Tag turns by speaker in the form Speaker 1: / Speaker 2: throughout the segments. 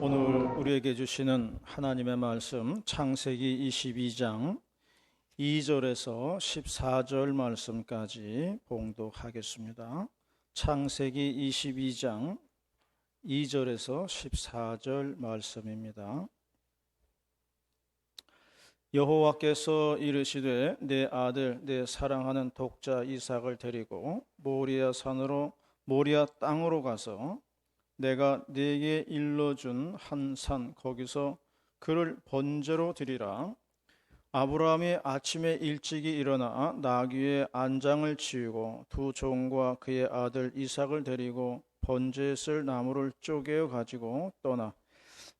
Speaker 1: 오늘 우리에게 주시는 하나님의 말씀 창세기 22장 2절에서 14절 말씀까지 봉독하겠습니다. 창세기 22장 2절에서 14절 말씀입니다. 여호와께서 이르시되 내 아들 내 사랑하는 독자 이삭을 데리고 모리아 산으로 모리아 땅으로 가서 내가 네게 일러준 한 산 거기서 그를 번제로 드리라. 아브라함이 아침에 일찍이 일어나 나귀의 안장을 치우고 두 종과 그의 아들 이삭을 데리고 번제에 쓸 나무를 쪼개어 가지고 떠나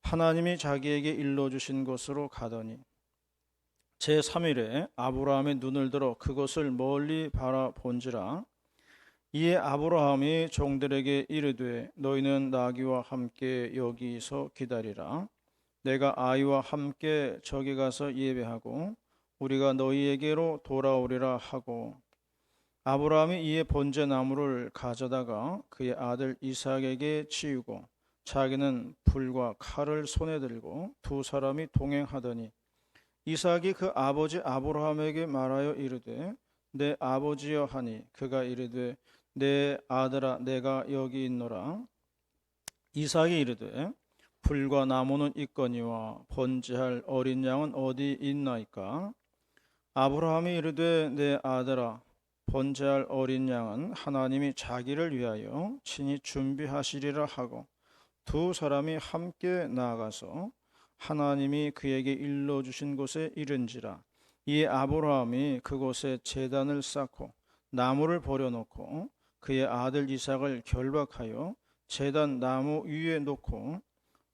Speaker 1: 하나님이 자기에게 일러주신 곳으로 가더니 제3일에 아브라함의 눈을 들어 그것을 멀리 바라본지라. 이에 아브라함이 종들에게 이르되 너희는 나귀와 함께 여기서 기다리라. 내가 아이와 함께 저기 가서 예배하고 우리가 너희에게로 돌아오리라 하고, 아브라함이 이에 번제 나무를 가져다가 그의 아들 이삭에게 치우고 자기는 불과 칼을 손에 들고 두 사람이 동행하더니 이삭이 그 아버지 아브라함에게 말하여 이르되 내 아버지여 하니 그가 이르되 내 아들아 내가 여기 있노라. 이삭이 이르되 불과 나무는 있거니와 번제할 어린 양은 어디 있나이까. 아브라함이 이르되 내 아들아 번제할 어린 양은 하나님이 자기를 위하여 친히 준비하시리라 하고 두 사람이 함께 나아가서 하나님이 그에게 일러주신 곳에 이른지라. 이에 아브라함이 그곳에 제단을 쌓고 나무를 버려놓고 그의 아들 이삭을 결박하여 제단 나무 위에 놓고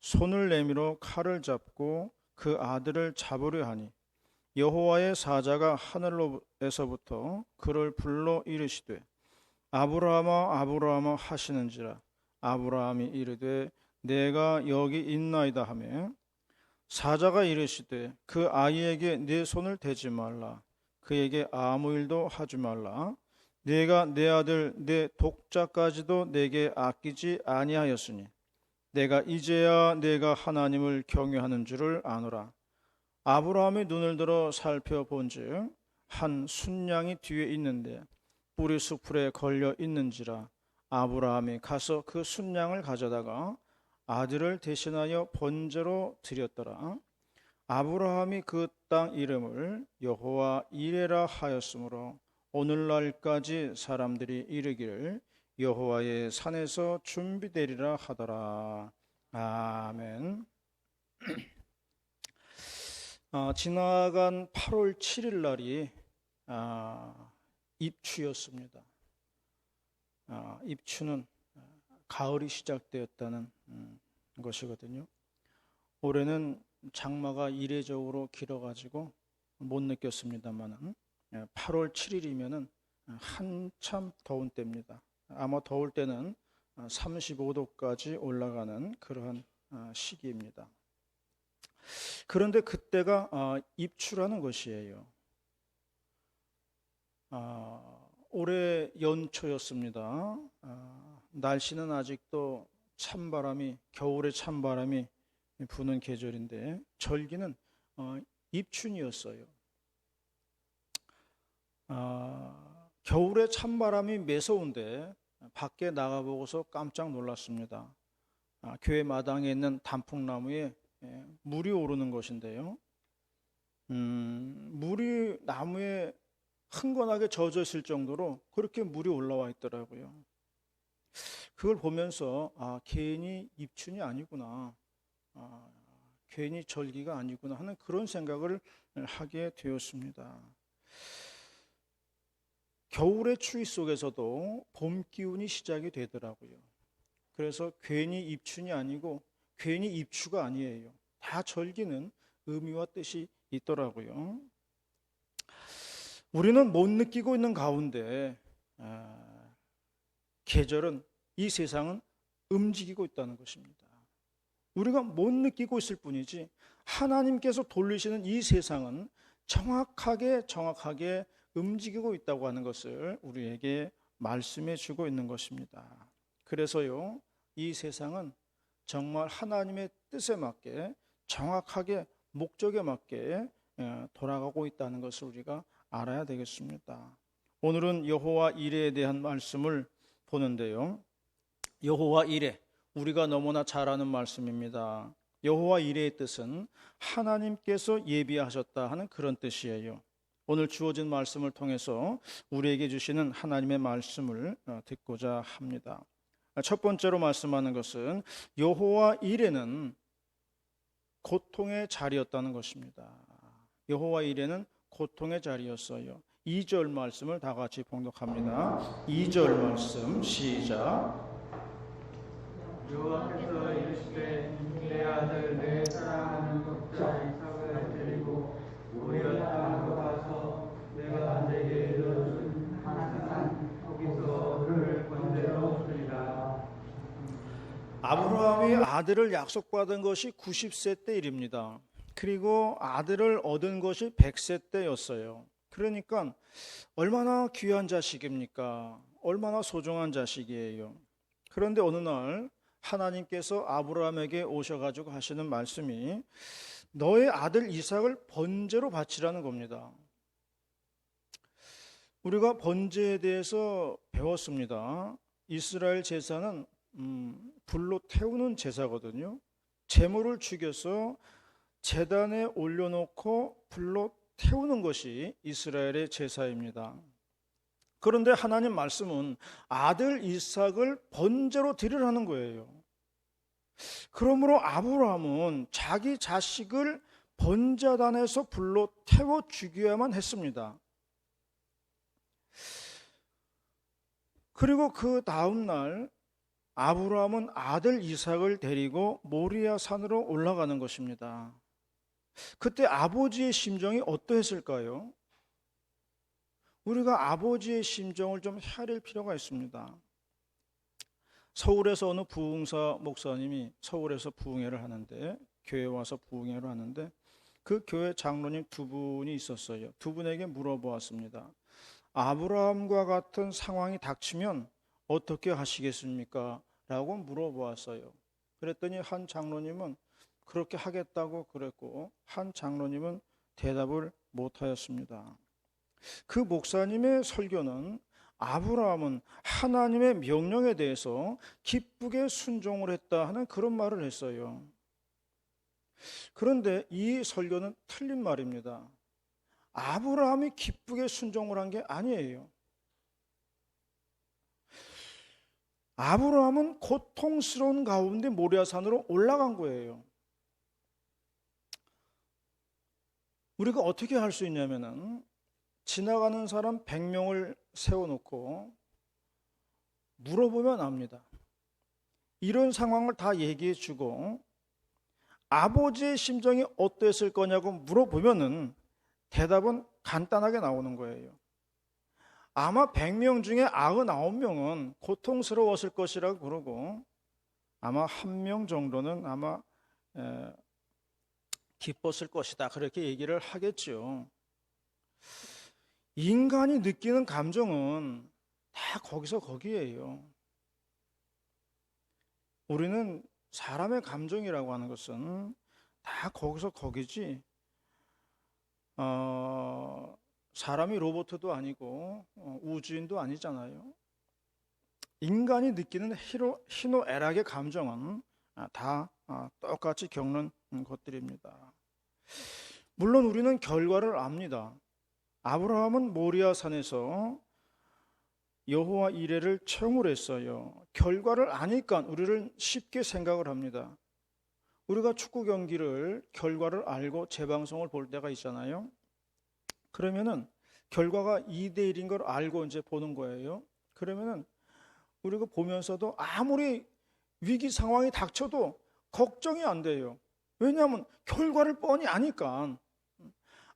Speaker 1: 손을 내밀어 칼을 잡고 그 아들을 잡으려 하니 여호와의 사자가 하늘로에서부터 그를 불러 이르시되 아브라함아 아브라함아 하시는지라. 아브라함이 이르되 내가 여기 있나이다 하며 사자가 이르시되 그 아이에게 네 손을 대지 말라. 그에게 아무 일도 하지 말라. 내가 내 아들 내 독자까지도 내게 아끼지 아니하였으니 내가 이제야 내가 하나님을 경외하는 줄을 아노라. 아브라함이 눈을 들어 살펴본즉 한 순양이 뒤에 있는데 뿔이 수풀에 걸려 있는지라. 아브라함이 가서 그 순양을 가져다가 아들을 대신하여 번제로 드렸더라. 아브라함이 그 땅 이름을 여호와 이레라 하였으므로 오늘날까지 사람들이 이르기를 여호와의 산에서 준비되리라 하더라. 아멘. 지나간 8월 7일 날이 입추였습니다. 입추는 가을이 시작되었다는 것이거든요. 올해는 장마가 이례적으로 길어가지고 못 느꼈습니다만 8월 7일이면은 한참 더운 때입니다. 아마 더울 때는 35도까지 올라가는 그러한 시기입니다. 그런데 그때가 입추라는 것이에요. 올해 연초였습니다. 날씨는 아직도 겨울에 찬바람이 부는 계절인데 절기는 입춘이었어요. 겨울에 찬바람이 매서운데 밖에 나가보고서 깜짝 놀랐습니다. 교회 마당에 있는 단풍나무에 물이 오르는 것인데요. 물이 나무에 흥건하게 젖어 있을 정도로 그렇게 물이 올라와 있더라고요. 그걸 보면서 괜히 입춘이 아니구나, 괜히 절기가 아니구나 하는 그런 생각을 하게 되었습니다. 겨울의 추위 속에서도 봄 기운이 시작이 되더라고요. 그래서 괜히 입춘이 아니고 괜히 입추가 아니에요. 다 절기는 의미와 뜻이 있더라고요. 우리는 못 느끼고 있는 가운데 계절은, 이 세상은 움직이고 있다는 것입니다. 우리가 못 느끼고 있을 뿐이지 하나님께서 돌리시는 이 세상은 정확하게 움직이고 있다고 하는 것을 우리에게 말씀해 주고 있는 것입니다. 그래서요, 이 세상은 정말 하나님의 뜻에 맞게 정확하게 목적에 맞게 돌아가고 있다는 것을 우리가 알아야 되겠습니다. 오늘은 여호와 이레에 대한 말씀을 보는데요. 여호와 이레, 우리가 너무나 잘 아는 말씀입니다. 여호와 이레의 뜻은 하나님께서 예비하셨다 하는 그런 뜻이에요. 오늘 주어진 말씀을 통해서 우리에게 주시는 하나님의 말씀을 듣고자 합니다. 첫 번째로 말씀하는 것은 여호와 이레는 고통의 자리였다는 것입니다. 여호와 이레는 고통의 자리였어요. 2절 말씀을 다 같이 봉독합니다. 2절 말씀 시작.
Speaker 2: 여호와께서 이르시되 내 아들 내 사랑하는 독자 이삭을 데리고 모리아 땅으로 가서 내가 내게 일러준 한 거기서 그를 번제로 드리라.
Speaker 1: 아브라함이 아들을 약속받은 것이 90세 때 일입니다. 그리고 아들을 얻은 것이 100세 때였어요. 그러니까 얼마나 귀한 자식입니까? 얼마나 소중한 자식이에요. 그런데 어느 날 하나님께서 아브라함에게 오셔가지고 하시는 말씀이 너의 아들 이삭을 번제로 바치라는 겁니다. 우리가 번제에 대해서 배웠습니다. 이스라엘 제사는 불로 태우는 제사거든요. 제물을 죽여서 제단에 올려놓고 불로 태우는 것이 이스라엘의 제사입니다. 그런데 하나님 말씀은 아들 이삭을 번제로 드리라는 거예요. 그러므로 아브라함은 자기 자식을 번제단에서 불로 태워 죽여야만 했습니다. 그리고 그 다음 날 아브라함은 아들 이삭을 데리고 모리아 산으로 올라가는 것입니다. 그때 아버지의 심정이 어떠했을까요? 우리가 아버지의 심정을 좀 헤아릴 필요가 있습니다. 서울에서 어느 부흥사 목사님이 서울에서 부흥회를 하는데, 교회에 와서 부흥회를 하는데 그 교회 장로님 두 분이 있었어요. 두 분에게 물어보았습니다. 아브라함과 같은 상황이 닥치면 어떻게 하시겠습니까? 라고 물어보았어요. 그랬더니 한 장로님은 그렇게 하겠다고 그랬고, 한 장로님은 대답을 못하였습니다. 그 목사님의 설교는 아브라함은 하나님의 명령에 대해서 기쁘게 순종을 했다 하는 그런 말을 했어요. 그런데 이 설교는 틀린 말입니다. 아브라함이 기쁘게 순종을 한 게 아니에요. 아브라함은 고통스러운 가운데 모리아산으로 올라간 거예요. 우리가 어떻게 할 수 있냐면은 지나가는 사람 100명을 세워놓고 물어보면 압니다. 이런 상황을 다 얘기해 주고 아버지의 심정이 어땠을 거냐고 물어보면은 대답은 간단하게 나오는 거예요. 아마 100명 중에 99명은 고통스러웠을 것이라고 그러고 아마 1명 정도는 아마 기뻤을 것이다 그렇게 얘기를 하겠죠. 인간이 느끼는 감정은 다 거기서 거기에요. 우리는 사람의 감정이라고 하는 것은 다 거기서 거기지 사람이 로봇도 아니고 우주인도 아니잖아요. 인간이 느끼는 희노애락의 감정은 다 똑같이 겪는 것들입니다. 물론 우리는 결과를 압니다. 아브라함은 모리아 산에서 여호와 이레를 청을 했어요. 결과를 아니까 우리를 쉽게 생각을 합니다. 우리가 축구 경기를 결과를 알고 재방송을 볼 때가 있잖아요. 그러면은 결과가 2대1인 걸 알고 이제 보는 거예요. 그러면은 우리가 보면서도 아무리 위기 상황이 닥쳐도 걱정이 안 돼요. 왜냐하면 결과를 뻔히 아니까.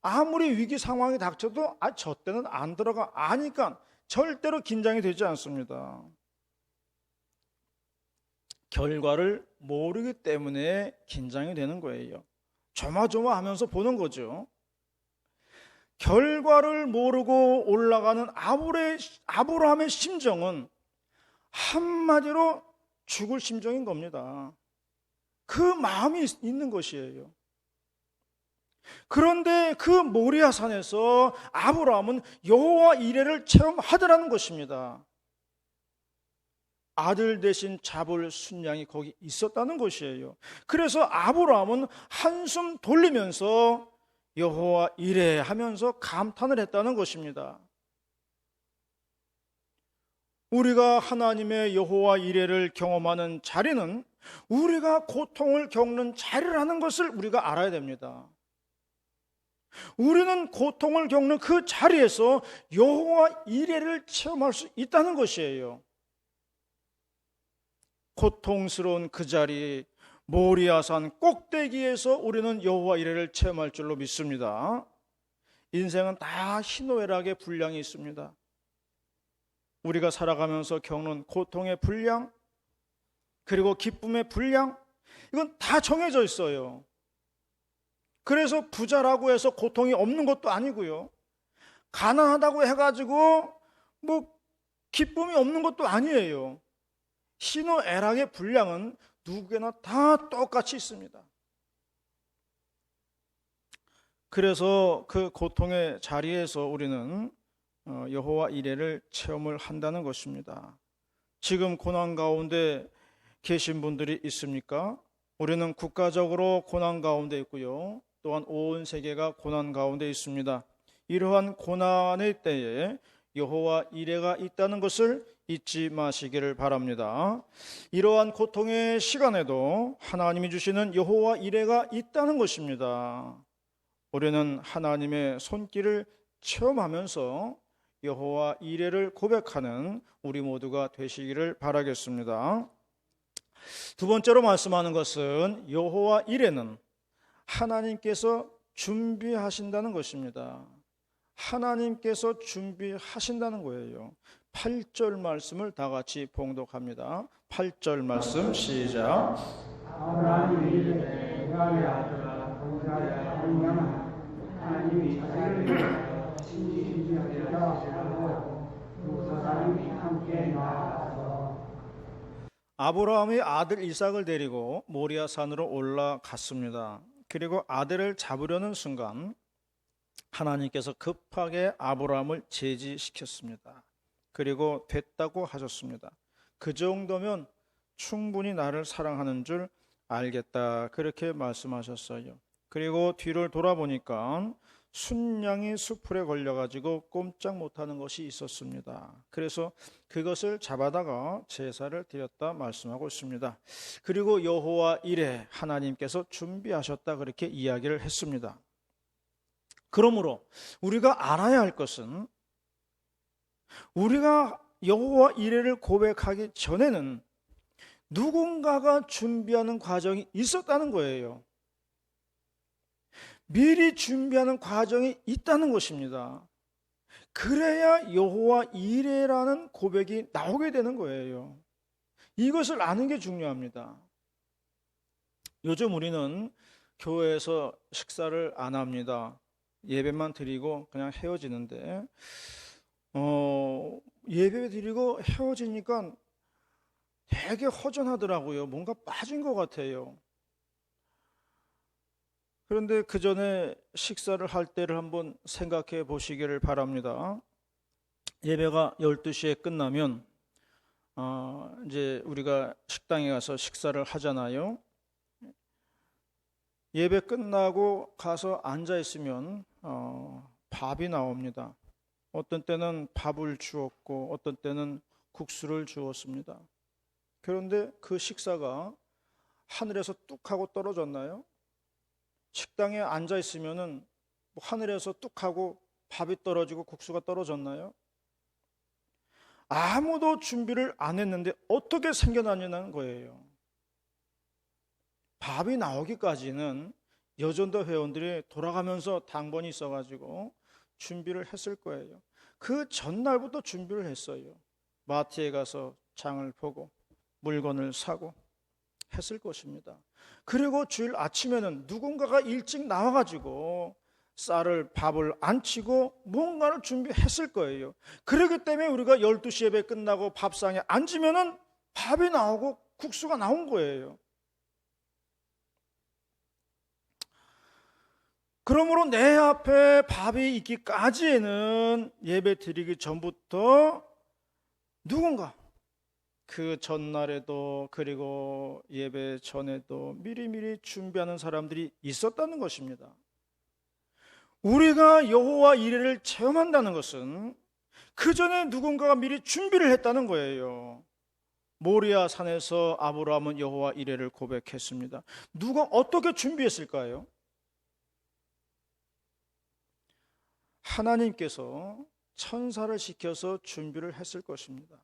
Speaker 1: 아무리 위기 상황이 닥쳐도 저 때는 안 들어가 아니까 절대로 긴장이 되지 않습니다. 결과를 모르기 때문에 긴장이 되는 거예요. 조마조마하면서 보는 거죠. 결과를 모르고 올라가는 아브라함의 심정은 한마디로 죽을 심정인 겁니다. 그 마음이 있는 것이에요. 그런데 그 모리아 산에서 아브라함은 여호와 이레를 체험하더라는 것입니다. 아들 대신 잡을 순양이 거기 있었다는 것이에요. 그래서 아브라함은 한숨 돌리면서 여호와 이레 하면서 감탄을 했다는 것입니다. 우리가 하나님의 여호와 이레를 경험하는 자리는 우리가 고통을 겪는 자리라는 것을 우리가 알아야 됩니다. 우리는 고통을 겪는 그 자리에서 여호와 이레를 체험할 수 있다는 것이에요. 고통스러운 그 자리 모리아산 꼭대기에서 우리는 여호와 이레를 체험할 줄로 믿습니다. 인생은 다 희노애락의 분량이 있습니다. 우리가 살아가면서 겪는 고통의 분량, 그리고 기쁨의 분량, 이건 다 정해져 있어요. 그래서 부자라고 해서 고통이 없는 것도 아니고요, 가난하다고 해가지고 뭐 기쁨이 없는 것도 아니에요. 희노애락의 분량은 누구에나 다 똑같이 있습니다. 그래서 그 고통의 자리에서 우리는 여호와 이레를 체험을 한다는 것입니다. 지금 고난 가운데 계신 분들이 있습니까? 우리는 국가적으로 고난 가운데 있고요, 또한 온 세계가 고난 가운데 있습니다. 이러한 고난의 때에 여호와 이레가 있다는 것을 잊지 마시기를 바랍니다. 이러한 고통의 시간에도 하나님이 주시는 여호와 이레가 있다는 것입니다. 우리는 하나님의 손길을 체험하면서 여호와 이레를 고백하는 우리 모두가 되시기를 바라겠습니다. 두 번째로 말씀하는 것은 여호와 이레는 하나님께서 준비하신다는 것입니다. 하나님께서 준비하신다는 거예요. 8절 말씀을 다 같이 봉독합니다. 8절 말씀 시작.
Speaker 2: 아브라함이 이르되 내가 아들아 동자야 하느냐 하나님이 자기를 위하여 친히 하시라고 두 사람이 함께 나아가서
Speaker 1: 아브라함이 아들 이삭을 데리고 모리아 산으로 올라갔습니다. 그리고 아들을 잡으려는 순간 하나님께서 급하게 아브라함을 제지시켰습니다. 그리고 됐다고 하셨습니다. 그 정도면 충분히 나를 사랑하는 줄 알겠다, 그렇게 말씀하셨어요. 그리고 뒤를 돌아보니까 순양이 수풀에 걸려가지고 꼼짝 못하는 것이 있었습니다. 그래서 그것을 잡아다가 제사를 드렸다 말씀하고 있습니다. 그리고 여호와 이레, 하나님께서 준비하셨다, 그렇게 이야기를 했습니다. 그러므로 우리가 알아야 할 것은, 우리가 여호와 이레를 고백하기 전에는 누군가가 준비하는 과정이 있었다는 거예요. 미리 준비하는 과정이 있다는 것입니다. 그래야 여호와 이레라는 고백이 나오게 되는 거예요. 이것을 아는 게 중요합니다. 요즘 우리는 교회에서 식사를 안 합니다. 예배만 드리고 그냥 헤어지는데, 예배 드리고 헤어지니까 되게 허전하더라고요. 뭔가 빠진 것 같아요. 그런데 그 전에 식사를 할 때를 한번 생각해 보시기를 바랍니다. 예배가 12시에 끝나면 이제 우리가 식당에 가서 식사를 하잖아요. 예배 끝나고 가서 앉아 있으면 밥이 나옵니다. 어떤 때는 밥을 주었고 어떤 때는 국수를 주었습니다. 그런데 그 식사가 하늘에서 뚝 하고 떨어졌나요? 식당에 앉아 있으면은 하늘에서 뚝 하고 밥이 떨어지고 국수가 떨어졌나요? 아무도 준비를 안 했는데 어떻게 생겨나냐는 거예요. 밥이 나오기까지는 여전도 회원들이 돌아가면서 당번이 있어가지고 준비를 했을 거예요. 그 전날부터 준비를 했어요. 마트에 가서 장을 보고 물건을 사고 했을 것입니다. 그리고 주일 아침에는 누군가가 일찍 나와가지고 쌀을 밥을 안 치고 뭔가를 준비했을 거예요. 그렇기 때문에 우리가 12시 예배 끝나고 밥상에 앉으면은 밥이 나오고 국수가 나온 거예요. 그러므로 내 앞에 밥이 있기까지에는 예배 드리기 전부터 누군가 그 전날에도 그리고 예배 전에도 미리미리 준비하는 사람들이 있었다는 것입니다. 우리가 여호와 이레를 체험한다는 것은 그 전에 누군가가 미리 준비를 했다는 거예요. 모리아 산에서 아브라함은 여호와 이레를 고백했습니다. 누가 어떻게 준비했을까요? 하나님께서 천사를 시켜서 준비를 했을 것입니다.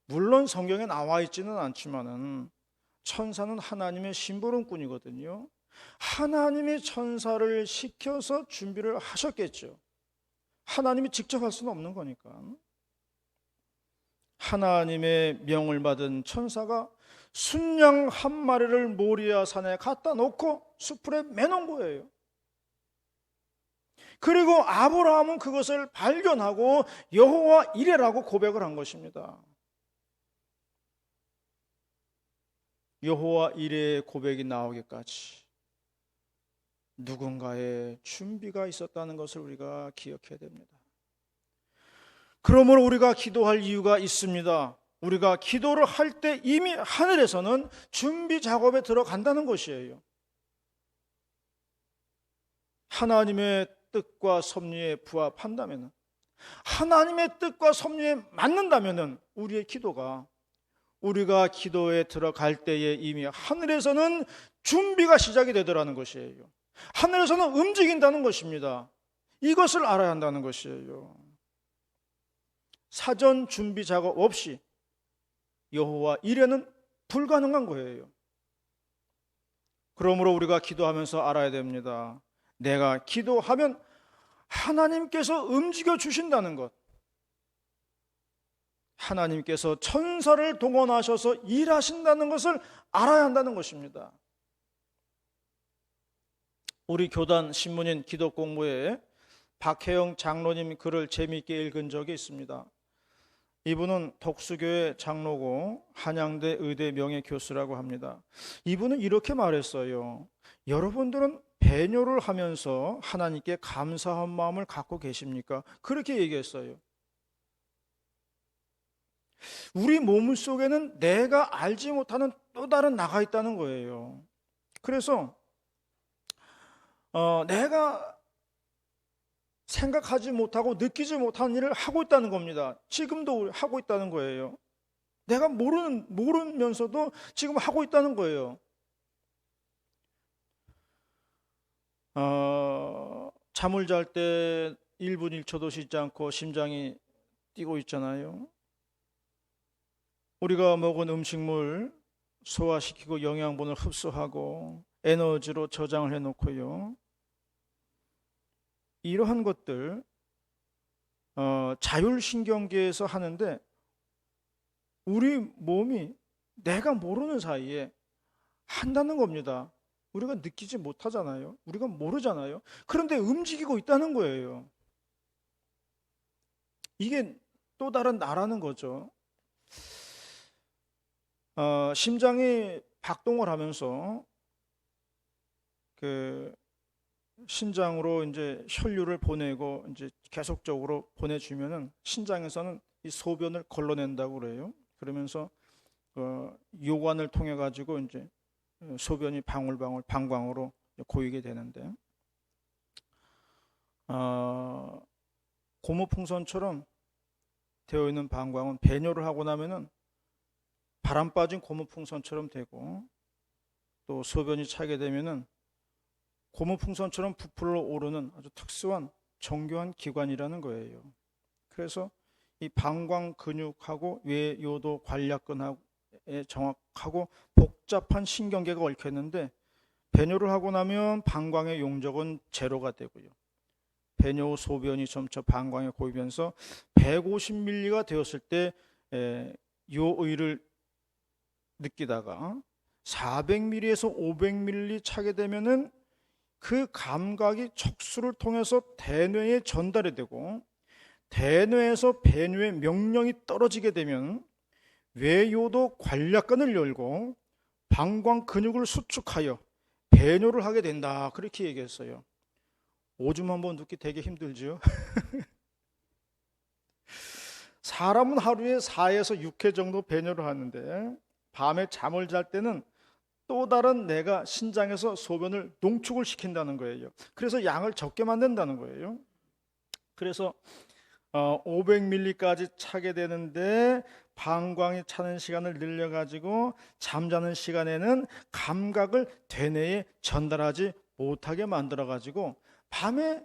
Speaker 1: 물론 성경에 나와 있지는 않지만은 천사는 하나님의 심부름꾼이거든요. 하나님이 천사를 시켜서 준비를 하셨겠죠. 하나님이 직접 할 수는 없는 거니까. 하나님의 명을 받은 천사가 순양 한 마리를 모리아 산에 갖다 놓고 수풀에 매놓은 거예요. 그리고 아브라함은 그것을 발견하고 여호와 이레라고 고백을 한 것입니다. 여호와 이레의 고백이 나오기까지 누군가의 준비가 있었다는 것을 우리가 기억해야 됩니다. 그러므로 우리가 기도할 이유가 있습니다. 우리가 기도를 할 때 이미 하늘에서는 준비 작업에 들어간다는 것이에요. 하나님의 뜻과 섭리에 부합한다면, 하나님의 뜻과 섭리에 맞는다면 우리의 기도가, 우리가 기도에 들어갈 때에 이미 하늘에서는 준비가 시작이 되더라는 것이에요. 하늘에서는 움직인다는 것입니다. 이것을 알아야 한다는 것이에요. 사전 준비 작업 없이 여호와 이레는 불가능한 거예요. 그러므로 우리가 기도하면서 알아야 됩니다. 내가 기도하면 하나님께서 움직여 주신다는 것, 하나님께서 천사를 동원하셔서 일하신다는 것을 알아야 한다는 것입니다. 우리 교단 신문인 기도공부에 박혜영 장로님 글을 재미있게 읽은 적이 있습니다. 이분은 덕수교회 장로고 한양대 의대 명예교수라고 합니다. 이분은 이렇게 말했어요. 여러분들은 배뇨를 하면서 하나님께 감사한 마음을 갖고 계십니까? 그렇게 얘기했어요. 우리 몸 속에는 내가 알지 못하는 또 다른 나가 있다는 거예요. 그래서 내가 생각하지 못하고 느끼지 못한 일을 하고 있다는 겁니다. 지금도 하고 있다는 거예요. 내가 모르면서도 지금 하고 있다는 거예요. 잠을 잘 때 1분 1초도 쉬지 않고 심장이 뛰고 있잖아요. 우리가 먹은 음식물 소화시키고 영양분을 흡수하고 에너지로 저장을 해놓고요. 이러한 것들 자율신경계에서 하는데 우리 몸이 내가 모르는 사이에 한다는 겁니다. 우리가 느끼지 못하잖아요. 우리가 모르잖아요. 그런데 움직이고 있다는 거예요. 이게 또 다른 나라는 거죠. 심장이 박동을 하면서 그 신장으로 이제 혈류를 보내고 이제 계속적으로 보내주면은 신장에서는 이 소변을 걸러낸다고 그래요. 그러면서 요관을 통해 가지고 이제 소변이 방울방울 방광으로 고이게 되는데, 고무풍선처럼 되어 있는 방광은 배뇨를 하고 나면은 바람 빠진 고무풍선처럼 되고, 또 소변이 차게 되면은 고무풍선처럼 부풀어 오르는 아주 특수한 정교한 기관이라는 거예요. 그래서 이 방광 근육하고 외요도 관략근하고에 정확하고 복잡한 신경계가 얽혀 있는데, 배뇨를 하고 나면 방광의 용적은 제로가 되고요. 배뇨 후 소변이 점차 방광에 고이면서 150ml가 되었을 때 요의를 느끼다가 400ml에서 500ml 차게 되면은 그 감각이 척수를 통해서 대뇌에 전달이 되고, 대뇌에서 배뇨의 명령이 떨어지게 되면 외요도 관략근을 열고 방광 근육을 수축하여 배뇨를 하게 된다. 그렇게 얘기했어요. 오줌 한번 눕기 되게 힘들죠. 사람은 하루에 4에서 6회 정도 배뇨를 하는데 밤에 잠을 잘 때는 또 다른 내가 신장에서 소변을 농축을 시킨다는 거예요. 그래서 양을 적게 만든다는 거예요. 그래서 500ml까지 차게 되는데 방광이 차는 시간을 늘려가지고 잠자는 시간에는 감각을 대뇌에 전달하지 못하게 만들어가지고 밤에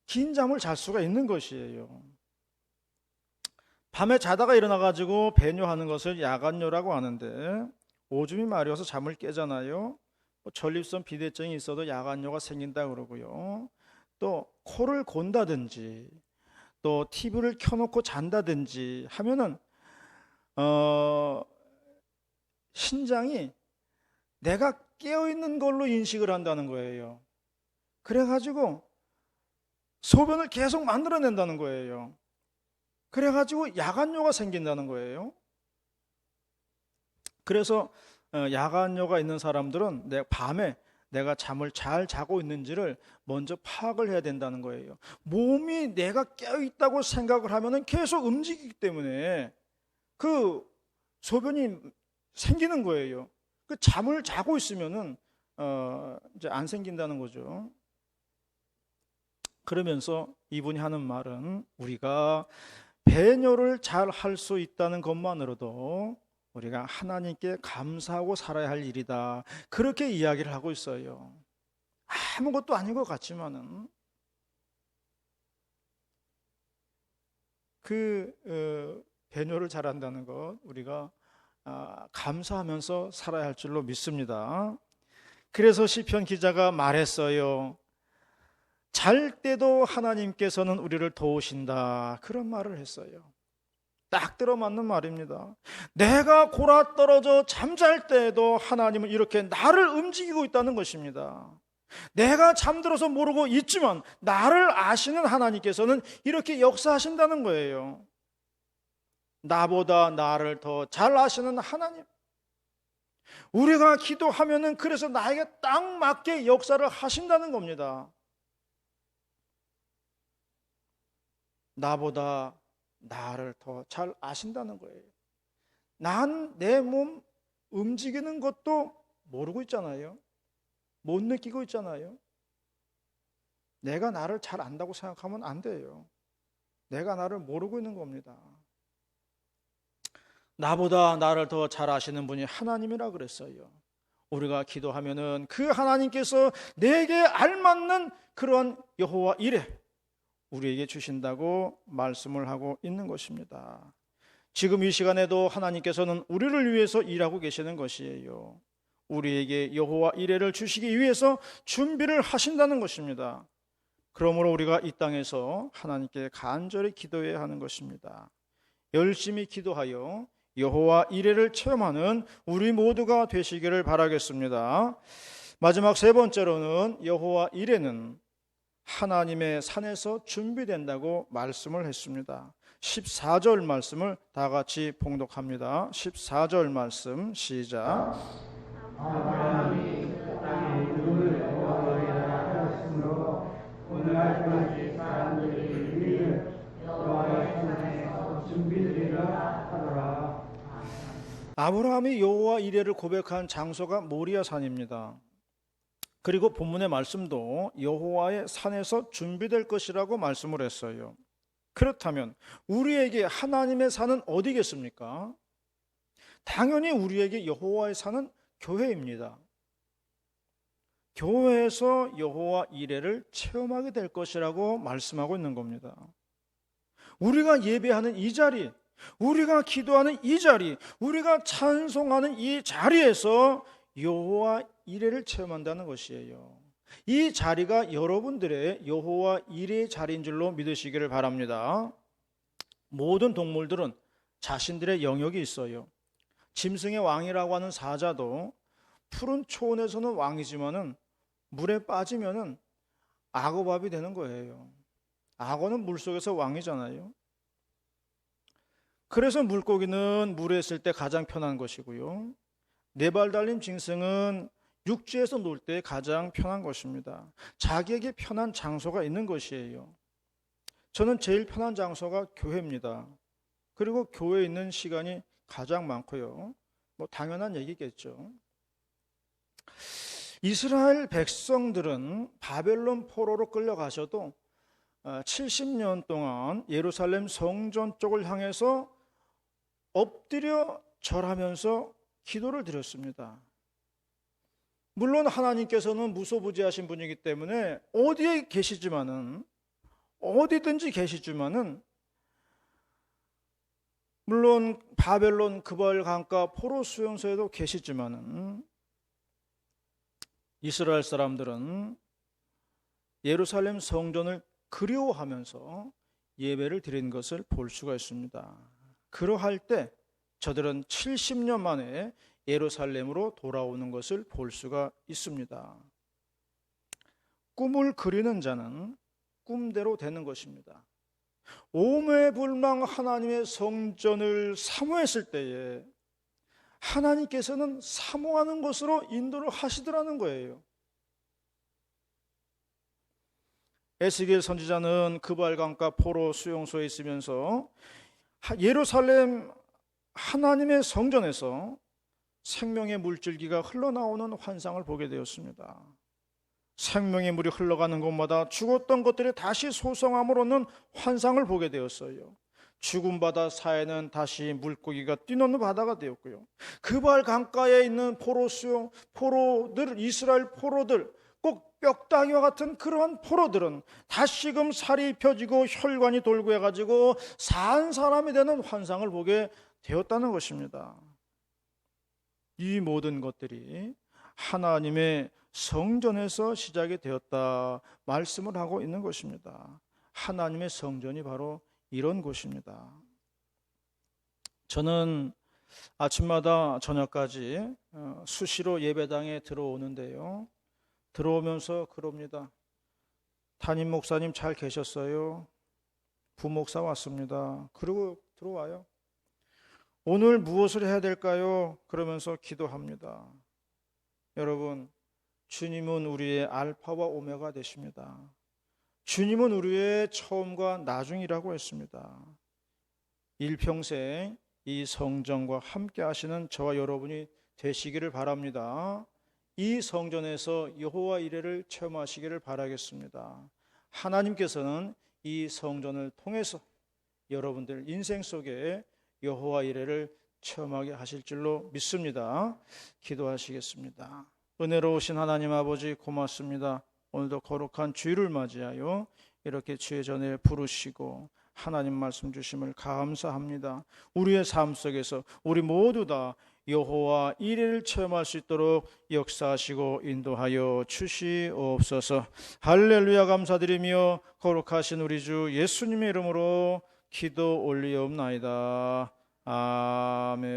Speaker 1: 긴 잠을 잘 수가 있는 것이에요. 밤에 자다가 일어나가지고 배뇨하는 것을 야간뇨라고 하는데 오줌이 마려워서 잠을 깨잖아요. 전립선 비대증이 있어도 야간뇨가 생긴다 그러고요. 또 코를 곤다든지 또 TV를 켜놓고 잔다든지 하면은 신장이 내가 깨어있는 걸로 인식을 한다는 거예요. 그래가지고 소변을 계속 만들어낸다는 거예요. 그래가지고 야간뇨가 생긴다는 거예요. 그래서 야간뇨가 있는 사람들은 밤에 내가 잠을 잘 자고 있는지를 먼저 파악을 해야 된다는 거예요. 몸이 내가 깨어있다고 생각을 하면은 계속 움직이기 때문에 그 소변이 생기는 거예요. 그 잠을 자고 있으면은 이제 안 생긴다는 거죠. 그러면서 이분이 하는 말은 우리가 배뇨를 잘 할 수 있다는 것만으로도 우리가 하나님께 감사하고 살아야 할 일이다. 그렇게 이야기를 하고 있어요. 아무것도 아닌 것 같지만은 배뇨를 잘한다는 것 우리가 감사하면서 살아야 할 줄로 믿습니다. 그래서 시편 기자가 말했어요. 잘 때도 하나님께서는 우리를 도우신다. 그런 말을 했어요. 딱 들어맞는 말입니다. 내가 골아 떨어져 잠잘 때에도 하나님은 이렇게 나를 움직이고 있다는 것입니다. 내가 잠들어서 모르고 있지만 나를 아시는 하나님께서는 이렇게 역사하신다는 거예요. 나보다 나를 더 잘 아시는 하나님. 우리가 기도하면은 그래서 나에게 딱 맞게 역사를 하신다는 겁니다. 나보다 나를 더 잘 아신다는 거예요. 난 내 몸 움직이는 것도 모르고 있잖아요. 못 느끼고 있잖아요. 내가 나를 잘 안다고 생각하면 안 돼요. 내가 나를 모르고 있는 겁니다. 나보다 나를 더 잘 아시는 분이 하나님이라 그랬어요. 우리가 기도하면은 그 하나님께서 내게 알맞는 그런 여호와 이레 우리에게 주신다고 말씀을 하고 있는 것입니다. 지금 이 시간에도 하나님께서는 우리를 위해서 일하고 계시는 것이에요. 우리에게 여호와 이레를 주시기 위해서 준비를 하신다는 것입니다. 그러므로 우리가 이 땅에서 하나님께 간절히 기도해야 하는 것입니다. 열심히 기도하여 여호와 이레를 체험하는 우리 모두가 되시기를 바라겠습니다. 마지막 세 번째로는 여호와 이레는 하나님의 산에서 준비된다고 말씀을 했습니다. 14절 말씀을 다 같이 봉독합니다. 14절 말씀 시작.
Speaker 2: 아브라함이 그 땅의 이름을 여호와이라 하였으므로 오늘날까지 사람들이 이를 여호와의 산에서 준비되리라 하더라.
Speaker 1: 아브라함이 여호와 이레를 고백한 장소가 모리아 산입니다. 그리고 본문의 말씀도 여호와의 산에서 준비될 것이라고 말씀을 했어요. 그렇다면 우리에게 하나님의 산은 어디겠습니까? 당연히 우리에게 여호와의 산은 교회입니다. 교회에서 여호와 이레를 체험하게 될 것이라고 말씀하고 있는 겁니다. 우리가 예배하는 이 자리, 우리가 기도하는 이 자리, 우리가 찬송하는 이 자리에서 여호와 이레를 체험한다는 것이에요. 이 자리가 여러분들의 여호와 이레의 자리인 줄로 믿으시기를 바랍니다. 모든 동물들은 자신들의 영역이 있어요. 짐승의 왕이라고 하는 사자도 푸른 초원에서는 왕이지만은 물에 빠지면은 악어밥이 되는 거예요. 악어는 물속에서 왕이잖아요. 그래서 물고기는 물에 있을 때 가장 편한 것이고요. 4발 달린 짐승은 육지에서 놀 때 가장 편한 것입니다. 자기에게 편한 장소가 있는 것이에요. 저는 제일 편한 장소가 교회입니다. 그리고 교회에 있는 시간이 가장 많고요. 뭐 당연한 얘기겠죠. 이스라엘 백성들은 바벨론 포로로 끌려가셔도 70년 동안 예루살렘 성전 쪽을 향해서 엎드려 절하면서 기도를 드렸습니다. 물론 하나님께서는 무소부지하신 분이기 때문에 어디에 계시지만은, 어디든지 계시지만은, 물론 바벨론 그발 강가 포로 수용소에도 계시지만은, 이스라엘 사람들은 예루살렘 성전을 그리워하면서 예배를 드린 것을 볼 수가 있습니다. 그러할 때 저들은 70년 만에 예루살렘으로 돌아오는 것을 볼 수가 있습니다. 꿈을 그리는 자는 꿈대로 되는 것입니다. 오매불망 하나님의 성전을 사모했을 때에 하나님께서는 사모하는 것으로 인도를 하시더라는 거예요. 에스겔 선지자는 그발 강가 포로 수용소에 있으면서 예루살렘 하나님의 성전에서 생명의 물줄기가 흘러나오는 환상을 보게 되었습니다. 생명의 물이 흘러가는 곳마다 죽었던 것들이 다시 소성함으로는 환상을 보게 되었어요. 죽은 바다 사이는 다시 물고기가 뛰노는 바다가 되었고요. 그발 강가에 있는 포로들, 이스라엘 포로들, 꼭 뼈다귀와 같은 그러한 포로들은 다시금 살이 입혀지고 혈관이 돌고 해가지고 산 사람이 되는 환상을 보게 되었다는 것입니다. 이 모든 것들이 하나님의 성전에서 시작이 되었다 말씀을 하고 있는 것입니다. 하나님의 성전이 바로 이런 곳입니다. 저는 아침마다 저녁까지 수시로 예배당에 들어오는데요. 들어오면서 그럽니다. 담임 목사님 잘 계셨어요? 부목사 왔습니다. 그리고 들어와요. 오늘 무엇을 해야 될까요? 그러면서 기도합니다. 여러분, 주님은 우리의 알파와 오메가 되십니다. 주님은 우리의 처음과 나중이라고 했습니다. 일평생 이 성전과 함께 하시는 저와 여러분이 되시기를 바랍니다. 이 성전에서 여호와 이레를 체험하시기를 바라겠습니다. 하나님께서는 이 성전을 통해서 여러분들 인생 속에 여호와 이레를 체험하게 하실 줄로 믿습니다. 기도하시겠습니다. 은혜로우신 하나님 아버지 고맙습니다. 오늘도 거룩한 주일을 맞이하여 이렇게 주의 전에 부르시고 하나님 말씀 주심을 감사합니다. 우리의 삶 속에서 우리 모두 다 여호와 이레를 체험할 수 있도록 역사하시고 인도하여 주시옵소서. 할렐루야. 감사드리며 거룩하신 우리 주 예수님의 이름으로 기도 올리옵나이다. 아멘.